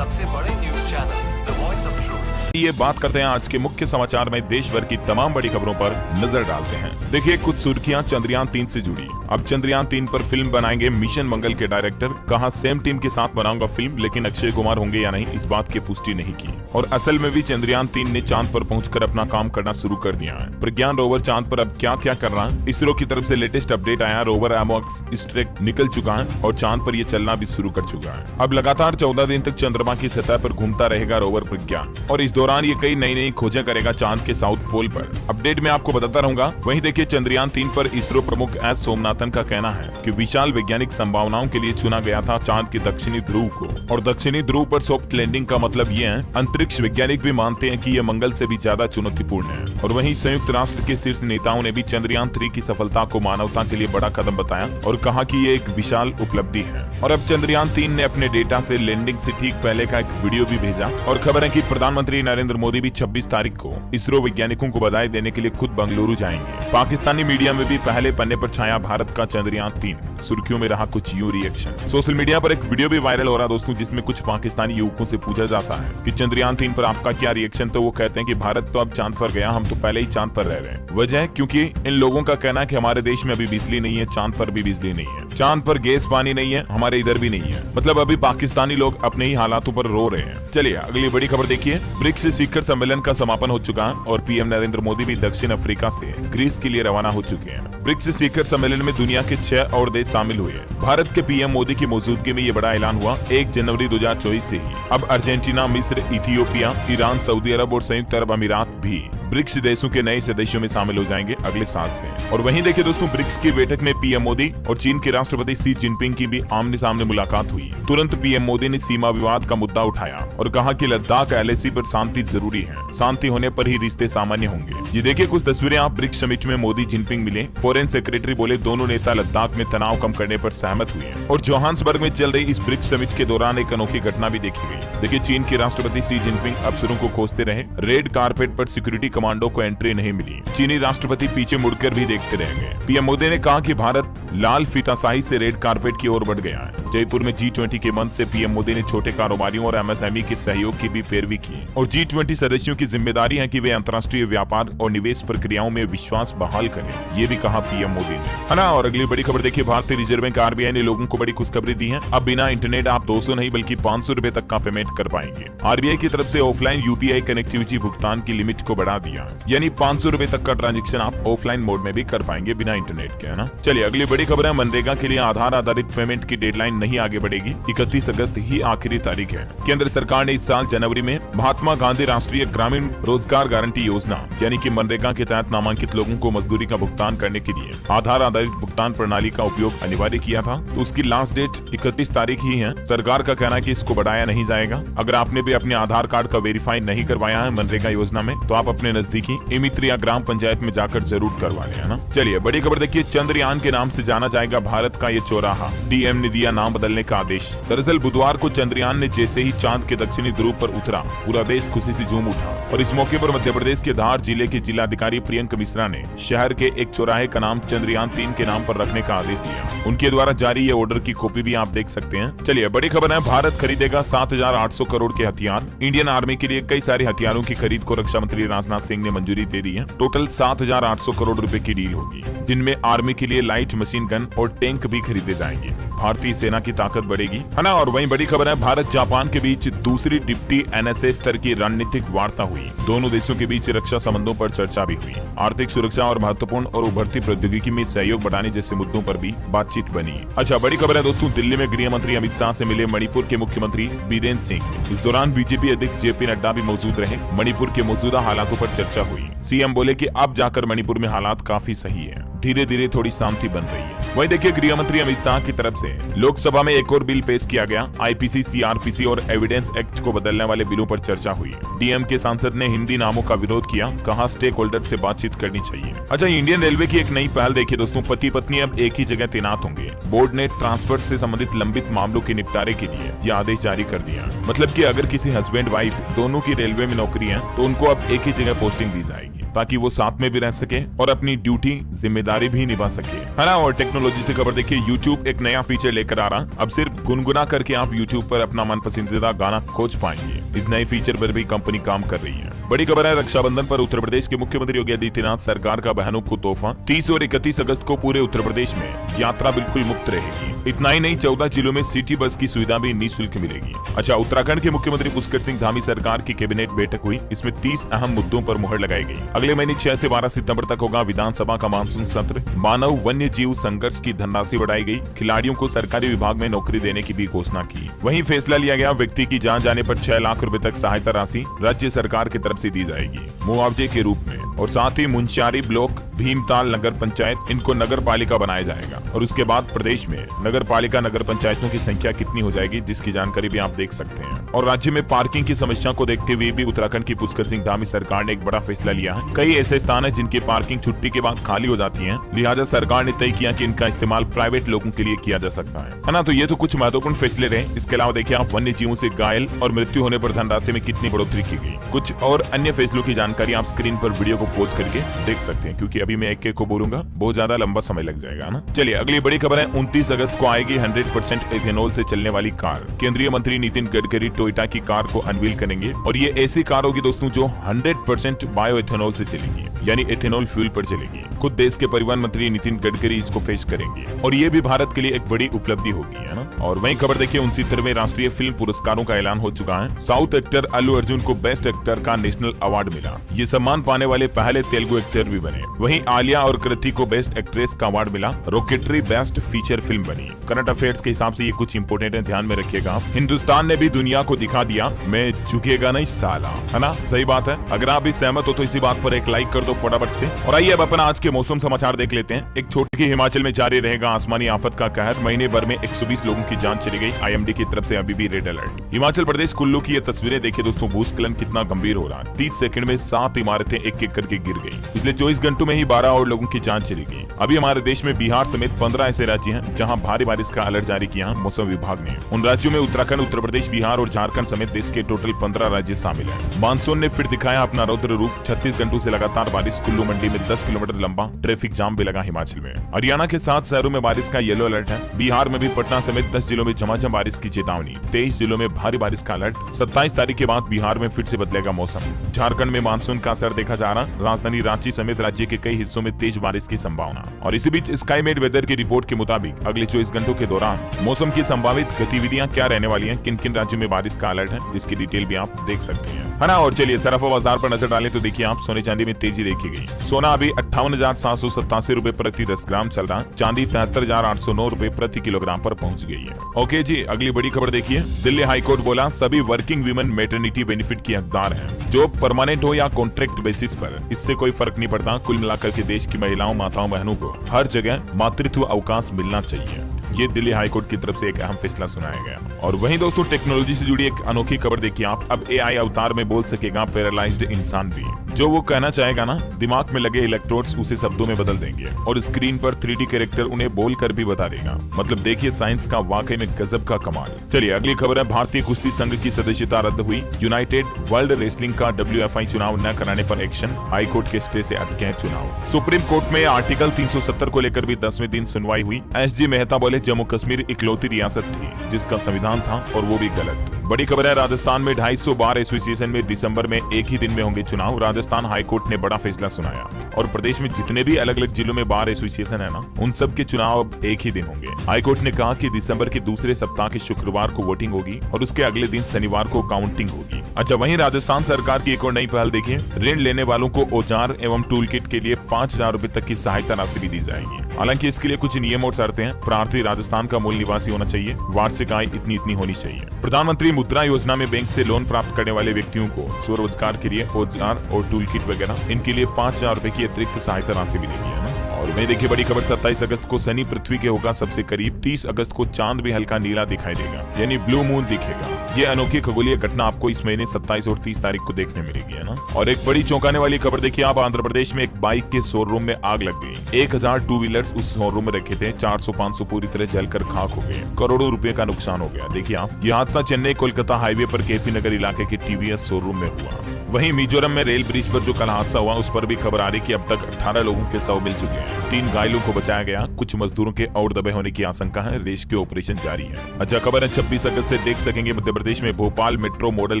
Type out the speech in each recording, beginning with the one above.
सबसे बड़े news channel the voice of truth. ये बात करते हैं आज के मुख्य समाचार में देश भर की तमाम बड़ी खबरों पर नजर डालते हैं। देखिए कुछ सुर्खियां चंद्रयान 3 से जुड़ी। अब चंद्रयान 3 पर फिल्म बनाएंगे मिशन मंगल के डायरेक्टर। कहा सेम टीम के साथ बनाऊंगा फिल्म, लेकिन अक्षय कुमार होंगे या नहीं इस बात की पुष्टि नहीं की। और असल में भी चंद्रयान 3 ने चांद पर पहुंचकर अपना काम करना शुरू कर दिया है। प्रज्ञान रोवर चांद पर अब क्या क्या कर रहा है, इसरो की तरफ से लेटेस्ट अपडेट आया। रोवर एमोक्स स्ट्रेक निकल चुका है और चांद पर ये चलना भी शुरू कर चुका है। अब लगातार 14 दिन तक चंद्रमा की सतह पर घूमता रहेगा रोवर प्रज्ञान, और इस दौरान ये कई नई नई खोजें करेगा चांद के साउथ पोल पर। अपडेट में आपको बताता रहूंगा। वहीं देखिए चंद्रयान 3 पर इसरो प्रमुख एस सोमनाथन का कहना है कि विशाल वैज्ञानिक संभावनाओं के लिए चुना गया था चांद के दक्षिणी ध्रुव को, और दक्षिणी ध्रुव पर सॉफ्ट लैंडिंग का मतलब ये है। अंतरिक्ष वैज्ञानिक भी मानते हैं कि यह मंगल से भी ज्यादा चुनौतीपूर्ण है। और वहीं संयुक्त राष्ट्र के शीर्ष नेताओं ने भी चंद्रयान 3 की सफलता को मानवता के लिए बड़ा कदम बताया और कहा कि ये एक विशाल उपलब्धि है। और अब चंद्रयान 3 ने अपने डेटा से लैंडिंग से ठीक पहले का एक वीडियो भी भेजा। और खबर है कि प्रधानमंत्री नरेंद्र मोदी भी 26 तारीख को इसरो वैज्ञानिकों को बधाई देने के लिए खुद बेंगलुरु जाएंगे। पाकिस्तानी मीडिया में भी पहले पन्ने पर छाया भारत का चंद्रयान 3। सुर्खियों में रहा कुछ यूं रिएक्शन। सोशल मीडिया पर एक वीडियो भी वायरल हो रहा दोस्तों, जिसमें कुछ पाकिस्तानी युवकों से पूछा जाता है कि चंद्रयान 3 पर आपका क्या रिएक्शन। तो वो कहते हैं कि भारत तो अब चांद पर गया, हम तो पहले ही चांद पर रह रहे हैं। वजह क्योंकि इन लोगों का कहना है कि हमारे देश में अभी बिजली नहीं है, चांद पर भी बिजली नहीं है, चांद पर गैस पानी नहीं है, हमारे इधर भी नहीं है। मतलब अभी पाकिस्तानी लोग अपने ही हालातों पर रो रहे हैं। चलिए अगली बड़ी खबर देखिए। ब्रिक्स शिखर सम्मेलन का समापन हो चुका है और पीएम नरेंद्र मोदी भी दक्षिण अफ्रीका से ग्रीस के लिए रवाना हो चुके हैं। ब्रिक्स शिखर सम्मेलन में दुनिया के 6 और देश शामिल हुए। भारत के पीएम मोदी की मौजूदगी में ये बड़ा ऐलान हुआ 1 जनवरी 2024 से ही। अब अर्जेंटीना, मिस्र, इथियोपिया, ईरान, सऊदी अरब और संयुक्त अरब अमीरात भी ब्रिक्स देशों के नए सदस्यों में शामिल हो जाएंगे अगले साल से। और वहीं देखिए दोस्तों, ब्रिक्स की बैठक में पीएम मोदी और चीन के राष्ट्रपति शी जिनपिंग की भी आमने सामने मुलाकात हुई। तुरंत पीएम मोदी ने सीमा विवाद का मुद्दा उठाया और कहा कि लद्दाख एलएसी पर शांति जरूरी है, शांति होने पर ही रिश्ते सामान्य होंगे। ये देखिए कुछ तस्वीरें आप ब्रिक्स समिट में मोदी जिनपिंग मिले। फॉरेन सेक्रेटरी बोले दोनों नेता लद्दाख में तनाव कम करने पर सहमत हुए। और जोहान्सबर्ग में चल रही इस ब्रिक्स समिट के दौरान एक अनोखी घटना भी देखी गई। देखिए चीन के राष्ट्रपति शी जिनपिंग अफसरों को खोजते रहे। रेड कारपेट पर सिक्योरिटी कमांडो को एंट्री नहीं मिली। चीनी राष्ट्रपति पीछे मुड़कर भी देखते रह गए। पीएम मोदी ने कहा कि भारत लाल फीताशाही से रेड कारपेट की ओर बढ़ गया है। जयपुर में G20 के मंच से पीएम मोदी ने छोटे कारोबारियों और MSME के सहयोग की भी पैरवी की। और G20 सदस्यों की जिम्मेदारी है कि वे अंतर्राष्ट्रीय व्यापार और निवेश प्रक्रियाओं में विश्वास बहाल करें, ये भी कहा पीएम मोदी ने, है ना। और अगली बड़ी खबर देखिए। भारतीय रिजर्व बैंक RBI ने लोगों को बड़ी खुशखबरी दी है। अब बिना इंटरनेट आप 200 नहीं बल्कि 500 रुपए तक का पेमेंट कर पाएंगे। RBI की तरफ से ऑफलाइन UPI कनेक्टिविटी भुगतान की लिमिट को बढ़ा दिया, यानी 500 रुपए तक का ट्रांजेक्शन आप ऑफलाइन मोड में भी कर पाएंगे बिना इंटरनेट के, है ना। चलिए अगली बड़ी खबर है। मनरेगा के लिए आधार आधारित पेमेंट की डेडलाइन नहीं आगे बढ़ेगी। 31 अगस्त ही आखिरी तारीख है। केंद्र सरकार ने इस साल जनवरी में महात्मा गांधी राष्ट्रीय ग्रामीण रोजगार गारंटी योजना यानी कि मनरेगा के तहत नामांकित लोगों को मजदूरी का भुगतान करने के लिए आधार आधारित भुगतान प्रणाली का उपयोग अनिवार्य किया था। तो उसकी लास्ट डेट 31 तारीख ही है। सरकार का कहना है कि इसको बढ़ाया नहीं जाएगा। अगर आपने भी अपने आधार कार्ड का वेरीफाई नहीं करवाया है मनरेगा योजना में, तो आप अपने नजदीकी ई-मित्र या ग्राम पंचायत में जाकर जरूर करवा लें, है ना। चलिए बड़ी खबर देखिए। चंद्रयान के नाम से जाना जाएगा भारत का ये चौराहा। डीएम ने दिया नाम बदलने का आदेश। दरअसल बुधवार को चंद्रयान ने जैसे ही चांद के दक्षिणी ध्रुव पर उतरा, पूरा देश खुशी से झूम उठा। और इस मौके पर मध्य प्रदेश के धार जिले के जिलाधिकारी प्रियंक मिश्रा ने शहर के एक चौराहे का नाम चंद्रयान 3 के नाम पर रखने का आदेश दिया। उनके द्वारा जारी ये ऑर्डर की कॉपी भी आप देख सकते हैं। चलिए बड़ी खबर है। भारत खरीदेगा 7,800 करोड़ के हथियार। इंडियन आर्मी के लिए कई सारे हथियारों की खरीद को रक्षा मंत्री राजनाथ सिंह ने मंजूरी दे दी है। टोटल 7,800 करोड़ रुपए की डील होगी, जिनमें आर्मी के लिए लाइट मशीन गन और टैंक भी खरीदे जाएंगे। भारतीय सेना की ताकत बढ़ेगी, है ना। और वहीं बड़ी खबर है। भारत जापान के बीच दूसरी डिप्टी NSA स्तर की रणनीतिक वार्ता हुई। दोनों देशों के बीच रक्षा संबंधों पर चर्चा भी हुई। आर्थिक सुरक्षा और महत्वपूर्ण और उभरती प्रौद्योगिकी में सहयोग बढ़ाने जैसे मुद्दों पर भी बातचीत बनी। अच्छा बड़ी खबर है दोस्तों। दिल्ली में गृह मंत्री अमित शाह से मिले मणिपुर के मुख्यमंत्री बीरेन्द्र सिंह। इस दौरान बीजेपी अध्यक्ष JP नड्डा भी मौजूद रहे। मणिपुर के मौजूदा हालातों पर चर्चा हुई। सीएम बोले कि अब जाकर मणिपुर में हालात काफी सही है, धीरे धीरे थोड़ी शांति बन रही है। वहीं देखिए गृह मंत्री अमित शाह की तरफ से लोकसभा में एक और बिल पेश किया गया। IPC, CRPC और एविडेंस एक्ट को बदलने वाले बिलों पर चर्चा हुई। डीएम के सांसद ने हिंदी नामों का विरोध किया, कहा स्टेक होल्डर से बातचीत करनी चाहिए। अच्छा इंडियन रेलवे की एक नई पहल देखिए दोस्तों। पति पत्नी अब एक ही जगह तैनात होंगे। बोर्ड ने ट्रांसफर से संबंधित लंबित मामलों के निपटारे के लिए यह आदेश जारी कर दिया। मतलब कि अगर किसी हस्बैंड वाइफ दोनों की रेलवे में नौकरी है तो उनको अब एक ही जगह पोस्टिंग दी जाएगी। ताकि वो साथ में भी रह सके और अपनी ड्यूटी जिम्मेदारी भी निभा सके, है ना। और टेक्नोलॉजी से खबर देखिए, YouTube एक नया फीचर लेकर आ रहा। अब सिर्फ गुनगुना करके आप YouTube पर अपना मन पसंदीदा गाना खोज पाएंगे। इस नए फीचर पर भी कंपनी काम कर रही है। बड़ी खबर है, रक्षाबंधन पर उत्तर प्रदेश के मुख्यमंत्री योगी आदित्यनाथ सरकार का बहनों को तोहफा। 30 और 31 अगस्त को पूरे उत्तर प्रदेश में यात्रा बिल्कुल मुफ्त रहेगी। इतना ही नहीं, 14 जिलों में सिटी बस की सुविधा भी निःशुल्क मिलेगी। अच्छा, उत्तराखंड के मुख्यमंत्री पुष्कर सिंह धामी सरकार की कैबिनेट बैठक हुई। इसमें 30 अहम मुद्दों पर मुहर लगाई गई। अगले महीने 6 से 12 सितंबर तक होगा विधानसभा का मानसून सत्र। मानव वन्य जीव संघर्ष की धनराशि बढ़ाई गई। खिलाड़ियों को सरकारी विभाग में नौकरी देने की भी घोषणा की। वहीं फैसला लिया गया, व्यक्ति की जान जाने पर 6 लाख रुपए तक सहायता राशि राज्य सरकार की तरफ से दी जाएगी मुआवजे के रूप में। और साथ ही मुंशियारी ब्लॉक, भीमताल नगर पंचायत, इनको नगर पालिका बनाया जाएगा। और उसके बाद प्रदेश में नगर पालिका नगर पंचायतों की संख्या कितनी हो जाएगी, जिसकी जानकारी भी आप देख सकते हैं। और राज्य में पार्किंग की समस्या को देखते हुए भी उत्तराखंड की पुष्कर सिंह धामी सरकार ने एक बड़ा फैसला लिया है। कई ऐसे स्थान है जिनकी पार्किंग छुट्टी के बाद खाली हो जाती है, लिहाजा सरकार ने तय किया कि इनका इस्तेमाल प्राइवेट लोगों के लिए किया जा सकता है ना। तो ये तो कुछ महत्वपूर्ण फैसले रहे। इसके अलावा देखिए आप, वन्य जीवों से घायल और मृत्यु होने पर धनराशि में कितनी बढ़ोतरी की गई। कुछ और अन्य फैसलों की जानकारी आप स्क्रीन पर वीडियो को पॉज करके देख सकते हैं, क्योंकि अभी मैं एक को बोलूंगा बहुत ज्यादा लंबा समय लग जाएगा ना। चलिए अगली बड़ी खबर है, 29 अगस्त को आएगी 100% एथेनॉल से चलने वाली कार। केंद्रीय मंत्री नितिन गडकरी टोयोटा की कार को अनवील करेंगे। और ये ऐसी कार होगी दोस्तों जो 100% बायो एथेनॉल से चलेगी, यानी एथेनॉल फ्यूल पर चलेगी। खुद देश के परिवहन मंत्री नितिन गडकरी इसको पेश करेंगे और ये भी भारत के लिए एक बड़ी उपलब्धि होगी, है ना। और वहीं खबर देखिए, 69वें राष्ट्रीय फिल्म पुरस्कारों का ऐलान हो चुका है। साउथ एक्टर अल्लू अर्जुन को बेस्ट एक्टर का नेशनल अवार्ड मिला। ये सम्मान पाने वाले पहले तेलुगु एक्टर भी बने। वहीं आलिया और कृति को बेस्ट एक्ट्रेस का अवार्ड मिला। रॉकेटरी बेस्ट फीचर फिल्म बनी। करंट अफेयर्स के हिसाब से ये कुछ इंपोर्टेंट है, ध्यान में रखिएगा। हिंदुस्तान ने भी दुनिया को दिखा दिया, मैं झुकेगा नहीं साला, है ना। सही बात है। अगर आप भी सहमत हो तो इसी बात पर एक लाइक कर दो फटाफट से। और आइए अब अपन आज के मौसम समाचार देख लेते हैं। एक छोटी हिमाचल में जारी रहेगा आसमानी आफत का कहर। महीने भर में 120 लोगों की जान चली गई। आईएमडी की तरफ से अभी भी रेड अलर्ट। हिमाचल प्रदेश कुल्लू की ये तस्वीरें देखिए दोस्तों, भूस्खलन कितना गंभीर हो रहा है। 30 सेकंड में 7 इमारतें एक एक करके गिर गई। पिछले 24 घंटों में ही 12 और लोगों की जान चली गई। अभी हमारे देश में बिहार समेत 15 ऐसे राज्य हैं जहां भारी बारिश का अलर्ट जारी किया मौसम विभाग ने। उन राज्यों में उत्तराखंड, उत्तर प्रदेश, बिहार और झारखंड समेत देश के टोटल 15 राज्य शामिल हैं। मानसून ने फिर दिखाया अपना रौद्र रूप। 36 घंटों से लगातार बारिश। कुल्लू मंडी में 10 किलोमीटर लंबा ट्रैफिक जाम भी लगा हिमाचल में। हरियाणा के 7 शहरों में बारिश का येलो अलर्ट है। बिहार में भी पटना समेत 10 जिलों में झमाझम बारिश की चेतावनी। 23 जिलों में भारी बारिश का अलर्ट। 27 तारीख के बाद बिहार में फिर से बदलेगा मौसम। झारखंड में मानसून का असर देखा जा रहा। राजधानी रांची समेत राज्य के कई हिस्सों में तेज बारिश की संभावना। और इसी बीच स्काईमेट वेदर की रिपोर्ट के मुताबिक अगले 24 घंटों के दौरान मौसम की संभावित गतिविधियां क्या रहने वाली हैं, किन किन राज्यों में बारिश का अलर्ट है, जिसकी डिटेल भी आप देख सकते हैं, है ना। और चलिए सराफा बाजार पर नजर डालें तो देखिए आप, सोने चांदी में तेजी देखी गई। सोना अभी 58,787 रुपए प्रति 10 ग्राम चल रहा। चांदी 73,809 रुपए प्रति किलोग्राम पर पहुंच गई है। ओके जी, अगली बड़ी खबर देखिए। दिल्ली हाईकोर्ट बोला सभी वर्किंग वीमेन मैटरनिटी बेनिफिट की हकदार हैं। जॉब परमानेंट हो या कॉन्ट्रैक्ट बेसिस पर, इससे कोई फर्क नहीं पड़ता। कुल मिलाकर के देश की महिलाओं, माताओं, बहनों को हर जगह मातृत्व अवकाश मिलना चाहिए। ये दिल्ली हाईकोर्ट की तरफ से एक अहम फैसला सुनाया गया। और वहीं दोस्तों टेक्नोलॉजी से जुड़ी एक अनोखी खबर देखिए आप। अब एआई अवतार में बोल सकेगा पैरालाइज्ड इंसान भी। जो वो कहना चाहेगा ना, दिमाग में लगे इलेक्ट्रोड्स उसे शब्दों में बदल देंगे और स्क्रीन पर 3D कैरेक्टर उन्हें बोलकर भी बता देगा। मतलब देखिए साइंस का वाकई में गजब का कमाल। चलिए अगली खबर है, भारतीय कुश्ती संघ की सदस्यता रद्द हुई। यूनाइटेड वर्ल्ड रेसलिंग का WFI चुनाव न कराने पर एक्शन। हाईकोर्ट के स्टे से अटके हैं चुनाव। सुप्रीम कोर्ट में आर्टिकल 370 को लेकर भी 10वें दिन सुनवाई हुई। SG मेहता बोले जम्मू कश्मीर इकलौती रियासत थी जिसका संविधान था और वो भी गलत। बड़ी खबर है, राजस्थान में 250 बार एसोसिएशन में दिसंबर में एक ही दिन में होंगे चुनाव। राजस्थान हाईकोर्ट ने बड़ा फैसला सुनाया और प्रदेश में जितने भी अलग अलग जिलों में बार एसोसिएशन है ना, उन सब के चुनाव अब एक ही दिन होंगे। हाईकोर्ट ने कहा कि दिसंबर के दूसरे सप्ताह के शुक्रवार को वोटिंग होगी और उसके अगले दिन शनिवार को काउंटिंग होगी। अच्छा, वहीं राजस्थान सरकार की एक और नई पहल देखिए। ऋण लेने वालों को औजार एवं टूल किट के लिए 5,000 रुपए तक की सहायता राशि भी दी जाएगी। हालांकि इसके लिए कुछ नियम और शर्तें हैं। प्रार्थी राजस्थान का मूल निवासी होना चाहिए। वार्षिक आय इतनी होनी चाहिए। प्रधानमंत्री मुद्रा योजना में बैंक से लोन प्राप्त करने वाले व्यक्तियों को स्वरोजगार के लिए औजार और टूल किट वगैरह, इनके लिए 5,000 रुपए की अतिरिक्त सहायता राशि मिलेगी, है ना। और मैं देखिए बड़ी खबर, 27 अगस्त को शनि पृथ्वी के होगा सबसे करीब। 30 अगस्त को चांद भी हल्का नीला दिखाई देगा, यानी ब्लू मून दिखेगा। ये अनोखी खगोलीय घटना आपको इस महीने 27 और 30 तारीख को देखने मिलेगी, है ना। और एक बड़ी चौंकाने वाली खबर देखिए आप, आंध्र प्रदेश में एक बाइक के शोरूम में आग लग गई। 1000 टू व्हीलर्स उस शोरूम में रखे थे। 400-500 पूरी तरह जलकर खाक हो गए। करोड़ों रुपए का नुकसान हो गया। देखिए आप, ये हादसा चेन्नई कोलकाता हाईवे पर केपी नगर इलाके के TVS शोरूम में हुआ। वहीं मिजोरम में रेल ब्रिज पर जो कल हादसा हुआ उस पर भी खबर आ रही कि अब तक 18 लोगों के शव मिल चुके हैं, 3 घायलों को बचाया गया, कुछ मजदूरों के और दबे होने की आशंका है, रेस्क्यू ऑपरेशन जारी है। अच्छा खबर है 26 अगस्त से देख सकेंगे मध्य प्रदेश में भोपाल मेट्रो मॉडल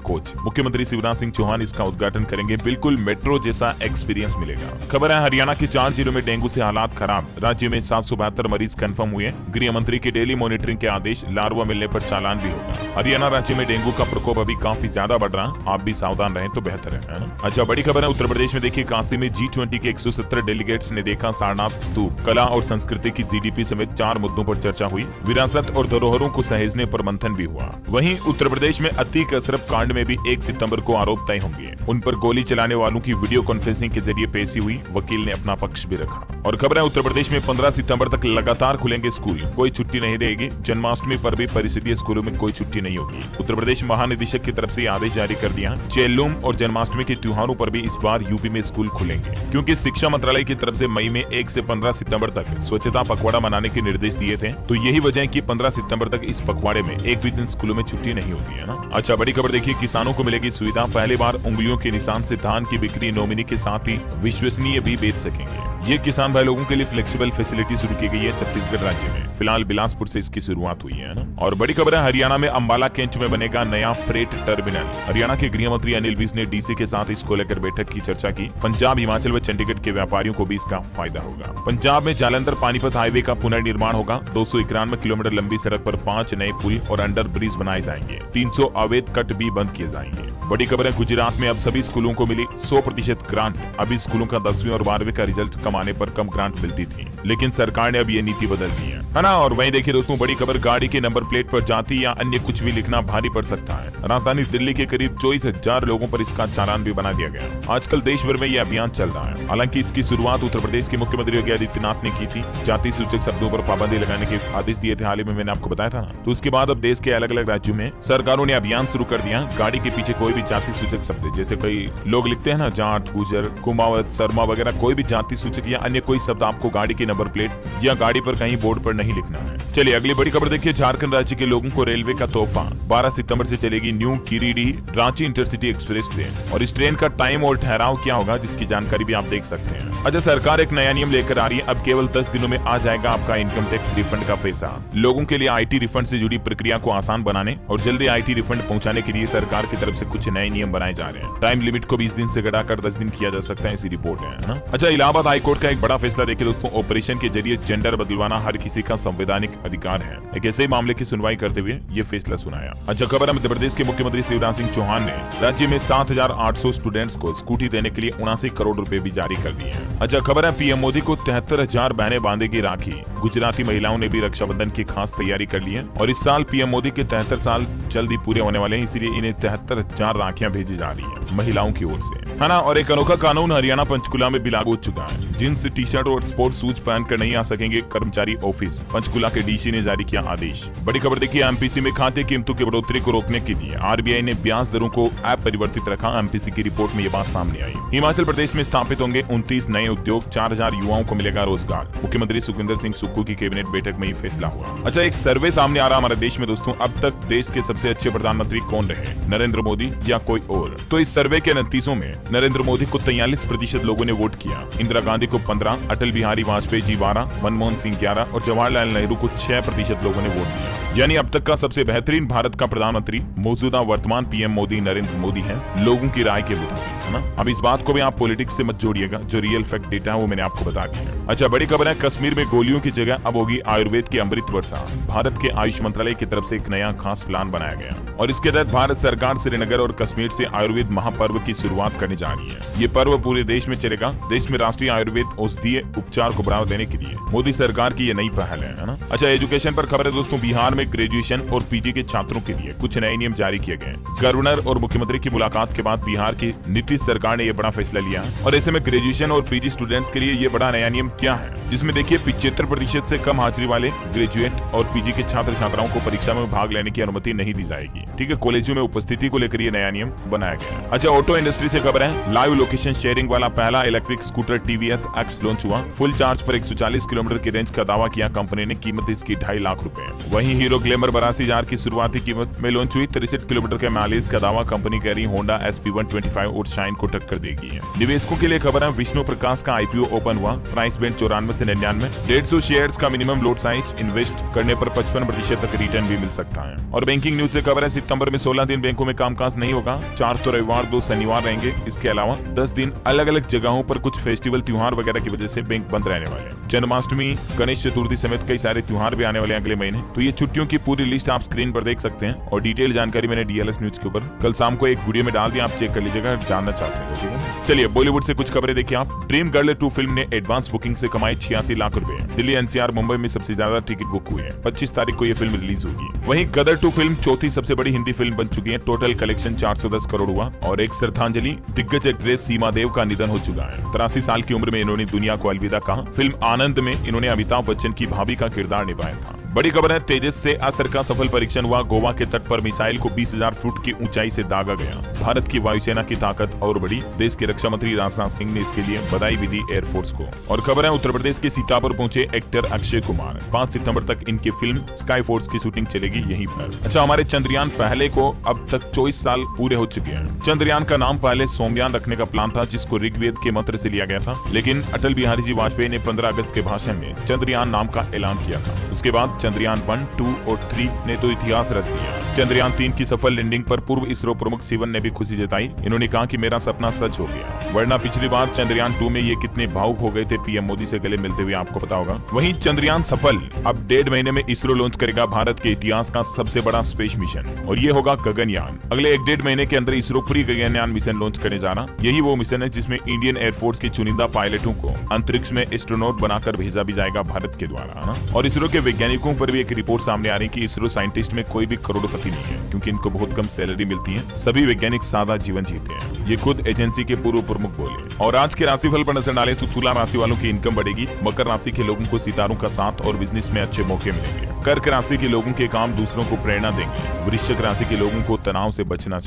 कोच, मुख्यमंत्री शिवराज सिंह चौहान इसका उद्घाटन करेंगे, बिल्कुल मेट्रो जैसा एक्सपीरियंस मिलेगा। खबर है हरियाणा के 4 जिलों में डेंगू से हालात खराब, राज्य में 772 मरीज कंफर्म हुए, गृह मंत्री की डेली मॉनिटरिंग के आदेश, लार्वा मिलने पर चालान भी होगा। हरियाणा राज्य में डेंगू का प्रकोप अभी काफी ज्यादा बढ़ रहा, आप भी सावधान रहें तो बेहतर है ना। अच्छा बड़ी खबर है उत्तर प्रदेश में देखिए काशी में G20 के 170 डेलीगेट्स ने देखा सारनाथ स्तूप, कला और संस्कृति की जीडीपी समेत 4 मुद्दों पर चर्चा हुई, विरासत और धरोहरों को सहेजने पर मंथन भी हुआ। वहीं उत्तर प्रदेश में अतीक अशरफ कांड में भी 1 सितंबर को आरोप तय होंगे, उन पर गोली चलाने वालों की वीडियो कॉन्फ्रेंसिंग के जरिए पेशी हुई, वकील ने अपना पक्ष भी रखा। और खबर है उत्तर प्रदेश में 15 सितंबर तक लगातार खुलेंगे स्कूल, कोई छुट्टी नहीं रहेगी, जन्माष्टमी पर भी परिषदीय स्कूलों में कोई छुट्टी नहीं होगी। उत्तर प्रदेश महानिदेशक की तरफ से आदेश जारी कर दिया, चेल्लूम और जन्माष्टमी के त्योहारों पर भी इस बार यूपी में स्कूल खुलेंगे, क्योंकि शिक्षा मंत्रालय की तरफ से मई में 1 से 15 सितंबर तक स्वच्छता पखवाड़ा मनाने के निर्देश दिए थे, तो यही वजह है कि 15 सितंबर तक इस पखवाड़े में एक भी दिन स्कूलों में छुट्टी नहीं होती है ना। अच्छा बड़ी खबर देखिए किसानों को मिलेगी सुविधा, पहली बार उंगलियों के निशान से धान की बिक्री नॉमिनी के साथ ही विश्वसनीय भी बेच सकेंगे। ये किसान भाई लोगों के लिए फ्लेक्सिबल फैसिलिटी शुरू की गई है छत्तीसगढ़ राज्य में, फिलहाल बिलासपुर से इसकी शुरुआत हुई है ना। और बड़ी खबर है हरियाणा में अंबाला कैंच में बनेगा नया फ्रेट टर्मिनल, हरियाणा के गृह मंत्री अनिल विज ने डीसी के साथ इसको लेकर बैठक की चर्चा की, पंजाब हिमाचल व चंडीगढ़ के व्यापारियों को भी इसका फायदा होगा। पंजाब में जालंधर पानीपत हाईवे का पुनर्निर्माण होगा, 291 किलोमीटर लंबी सड़क पर 5 नए पुल और अंडर ब्रिज बनाए जाएंगे, 300 अवैध कट भी बंद किए जाएंगे। बड़ी खबर है गुजरात में अब सभी स्कूलों को मिली 100% ग्रांट, अभी स्कूलों का 10वीं और 12वीं का रिजल्ट कम आने पर कम ग्रांट मिलती थी, लेकिन सरकार ने अब ये नीति बदल दी है ना। और वहीं देखिए दोस्तों बड़ी खबर, गाड़ी के नंबर प्लेट पर जाति या अन्य कुछ भी लिखना भारी पड़ सकता है, राजधानी दिल्ली के करीब 24,000 लोगों पर इसका चालान भी बना दिया गया। आजकल देश भर में ये अभियान चल रहा है, हालांकि इसकी शुरुआत उत्तर प्रदेश के मुख्यमंत्री योगी आदित्यनाथ ने की थी, जाति सूचक शब्दों पर पाबंदी लगाने के आदेश दिए थे, हाल ही में मैंने आपको बताया था ना। तो उसके बाद अब देश के अलग अलग राज्यों में सरकारों ने अभियान शुरू कर दिया, गाड़ी के पीछे कोई भी जाति सूचक शब्द, जैसे कई लोग लिखते हैं ना जाट, गुजर, कुमावत, शर्मा वगैरह, कोई भी जाति सूचक या अन्य कोई शब्द आपको गाड़ी की नंबर प्लेट या गाड़ी पर कहीं बोर्ड पर नहीं लिखना है। चलिए अगली बड़ी खबर देखिए, झारखंड राज्य के लोगों को रेलवे का तोहफा, 12 सितंबर से चलेगी new Giridih Ranchi intercity express train, और इस ट्रेन का टाइम और ठहराव क्या होगा जिसकी जानकारी भी आप देख सकते हैं। अच्छा सरकार एक नया नियम लेकर आ रही है, अब केवल 10 दिनों में आ जाएगा आपका इनकम टैक्स रिफंड का पैसा। लोगों के लिए आईटी रिफंड से जुड़ी प्रक्रिया को आसान बनाने और जल्दी आईटी रिफंड पहुंचाने के लिए सरकार की तरफ से कुछ नए नियम बनाए जा रहे हैं। टाइम लिमिट को 20 दिन से घटाकर 10 दिन किया जा सकता है, ऐसी रिपोर्ट है ना। अच्छा इलाहाबाद हाईकोर्ट का एक बड़ा फैसला देखिए दोस्तों, ऑपरेशन के जरिए जेंडर बदलवाना हर किसी का संवैधानिक अधिकार है, एक ऐसे ही मामले की सुनवाई करते हुए ये फैसला सुनाया। अच्छा खबर है मध्य प्रदेश के मुख्यमंत्री शिवराज सिंह चौहान ने राज्य में 7,800 स्टूडेंट्स को स्कूटी देने के लिए 79 करोड़ रुपए भी जारी कर दिए हैं। अच्छा खबर है पीएम मोदी को 73,000 बहनें बांधेगी राखी, गुजराती महिलाओं ने भी रक्षाबंधन की खास तैयारी कर ली है, और इस साल पीएम मोदी के 73 साल जल्द ही पूरे होने वाले हैं, इसीलिए इन्हें 73,000 राखियां भेजी जा रही है महिलाओं की ओर से, है ना। और एक अनोखा कानून हरियाणा पंचकुला में भी लागू हो चुका है, जींस टी शर्ट और स्पोर्ट्स शूज पहनकर नहीं आ सकेंगे कर्मचारी ऑफिस, पंचकुला के डीसी ने जारी किया आदेश। बड़ी खबर देखिए, एमपीसी में खाद्य कीमतों की बढ़ोतरी को रोकने के लिए आरबीआई ने ब्याज दरों को अपरिवर्तित रखा, एमपीसी की रिपोर्ट में ये बात सामने आई। हिमाचल प्रदेश में स्थापित होंगे 29 नए उद्योग, 4,000 युवाओं को मिलेगा रोजगार, मुख्यमंत्री सुखविंदर सिंह सुक्खू की कैबिनेट बैठक में ये फैसला हुआ। अच्छा एक सर्वे सामने आ रहा हमारे देश में दोस्तों, अब तक देश के सबसे अच्छे प्रधानमंत्री कौन रहे, नरेंद्र मोदी या कोई और? तो इस सर्वे के नतीजों में नरेंद्र मोदी को 43% लोगों ने वोट किया, इंदिरा गांधी को 15, अटल बिहारी वाजपेयी जी 12, मनमोहन सिंह 11 और जवाहरलाल नेहरू को 6% लोगों ने वोट दिया। यानी अब तक का सबसे बेहतरीन भारत का प्रधानमंत्री मौजूदा वर्तमान पीएम मोदी नरेंद्र मोदी है, लोगों की राय के मुताबिक, है ना। अब इस बात को भी आप पॉलिटिक्स से मत जोड़िएगा, जो रियल फैक्ट डेटा है वो मैंने आपको बता दिया। अच्छा बड़ी खबर है, कश्मीर में गोलियों की जगह अब होगी आयुर्वेद की अमृत वर्षा, भारत के आयुष मंत्रालय की तरफ से एक नया खास प्लान बनाया गया, और इसके तहत भारत सरकार श्रीनगर और कश्मीर से आयुर्वेद महापर्व की शुरुआत करने जा रही है। ये पर्व पूरे देश में चलेगा, देश में राष्ट्रीय आयुर्वेद औषधीय उपचार को बढ़ावा देने के लिए मोदी सरकार की ये नई पहल है ना। अच्छा एजुकेशन पर खबर है दोस्तों, बिहार में ग्रेजुएशन और पीजी के छात्रों के लिए कुछ नए नियम जारी किए गए। गवर्नर और मुख्यमंत्री की मुलाकात के बाद बिहार की नीतीश सरकार ने यह बड़ा फैसला लिया, और ऐसे में ग्रेजुएशन और पीजी स्टूडेंट्स के लिए ये बड़ा नया नियम क्या है, जिसमें देखिए 75% से कम हाजिरी वाले ग्रेजुएट और पीजी के छात्र छात्राओं को परीक्षा में भाग लेने की अनुमति नहीं दी जाएगी। ठीक है, कॉलेजों में उपस्थिति को लेकर ये नया नियम बनाया गया। अच्छा ऑटो इंडस्ट्री से खबर है, लाइव लोकेशन शेयरिंग वाला पहला electric scooter TVS X launch हुआ। फुल चार्ज पर 140 किलोमीटर की रेंज का दावा किया कंपनी ने। कीमत इसकी 2.5 लाख रुपए। वहीं हीरो ग्लैमर 82,000 की शुरुआती कीमत में लॉन्च हुई। 63 किलोमीटर के माइलेज का दावा कंपनी कह रही होंडा SP125 और शाइन को टक्कर देगी। निवेशकों के लिए खबर है, विष्णु प्रकाश का IPO ओपन हुआ। प्राइस बैंड 94 से 99। 150 शेयर्स का मिनिमम लॉट साइज। इन्वेस्ट करने पर 55% तक रिटर्न भी मिल सकता है। और बैंकिंग न्यूज से खबर है, सितंबर में 16 दिन बैंकों में कामकाज नहीं होगा। 4 तो रविवार, 2 शनिवार रहेंगे। इसके अलावा 10 दिन अलग अलग जगहों पर कुछ फेस्टिवल त्योहार वगैरह की वजह से बैंक बंद रहने वाले हैं। जन्माष्टमी, गणेश चतुर्थी समेत कई सारे त्योहार भी आने वाले अगले महीने। तो ये छुट्टियों की पूरी लिस्ट आप स्क्रीन पर देख सकते हैं और डिटेल जानकारी मैंने DLS न्यूज के ऊपर कल शाम को एक वीडियो में डाल दिया, आप चेक कर लीजिएगा जानना चाहते हैं। ठीक है, चलिए बॉलीवुड से कुछ खबरें देखिए आप। ड्रीम गर्ल 2 फिल्म ने एडवांस बुकिंग से कमाए 86 लाख रुपए। दिल्ली, NCR, मुंबई में सबसे ज्यादा टिकट बुक हुए हैं। 25 तारीख को यह फिल्म रिलीज होगी। वहीं गदर 2 फिल्म चौथी सबसे बड़ी हिंदी फिल्म बन चुकी है। टोटल कलेक्शन 410 करोड़ हुआ। और एक श्रद्धांजलि, दिग्गज एक्ट्रेस सीमा देव का निधन हो चुका है। 83 साल की उम्र में इन्होंने दुनिया को अलविदा कहा। फिल्म आनंद में इन्होंने अमिताभ बच्चन की भाभी का किरदार निभाया था। बड़ी खबर है, तेजस से अस्त्र का सफल परीक्षण हुआ। गोवा के तट पर मिसाइल को 20,000 फुट की ऊंचाई से दागा गया। भारत की वायुसेना की ताकत और बढ़ी। देश के रक्षा मंत्री राजनाथ सिंह ने इसके लिए बधाई भी दी एयरफोर्स को। और खबर है, उत्तर प्रदेश के सीतापुर पहुंचे एक्टर अक्षय कुमार। 5 सितंबर तक इनकी फिल्म स्काई फोर्स की शूटिंग चलेगी यहीं पर। अच्छा, हमारे चंद्रयान पहले को अब तक 24 साल पूरे हो चुके हैं। चंद्रयान का नाम पहले सोमयान रखने का प्लान था, जिसको ऋग्वेद के मंत्र से लिया गया था। लेकिन अटल बिहारी जी वाजपेयी ने 15 अगस्त के भाषण में चंद्रयान नाम का ऐलान किया था। उसके बाद चंद्रयान 1, 2 और 3 ने तो इतिहास रच दिया। चंद्रयान 3 की सफल लैंडिंग पर पूर्व इसरो प्रमुख शिवन ने भी खुशी जताई। इन्होंने कहा कि मेरा सपना सच हो गया। वरना पिछली बार चंद्रयान 2 में ये कितने भावुक हो गए थे PM मोदी से गले मिलते हुए, आपको पता होगा। वहीं चंद्रयान सफल। अब 1.5 महीने में इसरो लॉन्च करेगा भारत के इतिहास का सबसे बड़ा स्पेस मिशन, और ये होगा गगनयान। अगले 1-1.5 महीने के अंदर ISRO pre Gaganyaan mission launch करने जा रहा। यही वो मिशन है जिसमें इंडियन एयरफोर्स के चुनिंदा पायलटों को अंतरिक्ष में एस्ट्रोनॉट बनाकर भेजा भी जाएगा भारत के द्वारा। और इसरो के वैज्ञानिकों पर भी एक रिपोर्ट सामने आ रही है कि इसरो साइंटिस्ट में कोई भी करोड़पति नहीं है, क्योंकि इनको बहुत कम सैलरी मिलती है। सभी वैज्ञानिक सादा जीवन जीते हैं, ये खुद एजेंसी के पूर्व प्रमुख बोले। और आज के राशिफल पर नजर डालें तो तुला राशि वालों की इनकम बढ़ेगी। मकर राशि के लोगों को सितारों का साथ और बिजनेस में अच्छे मौके मिलेंगे। कर्क राशि के लोगों के काम दूसरों को प्रेरणा देंगे। वृश्चिक राशि के लोगों को तनाव से बचना चाहिए।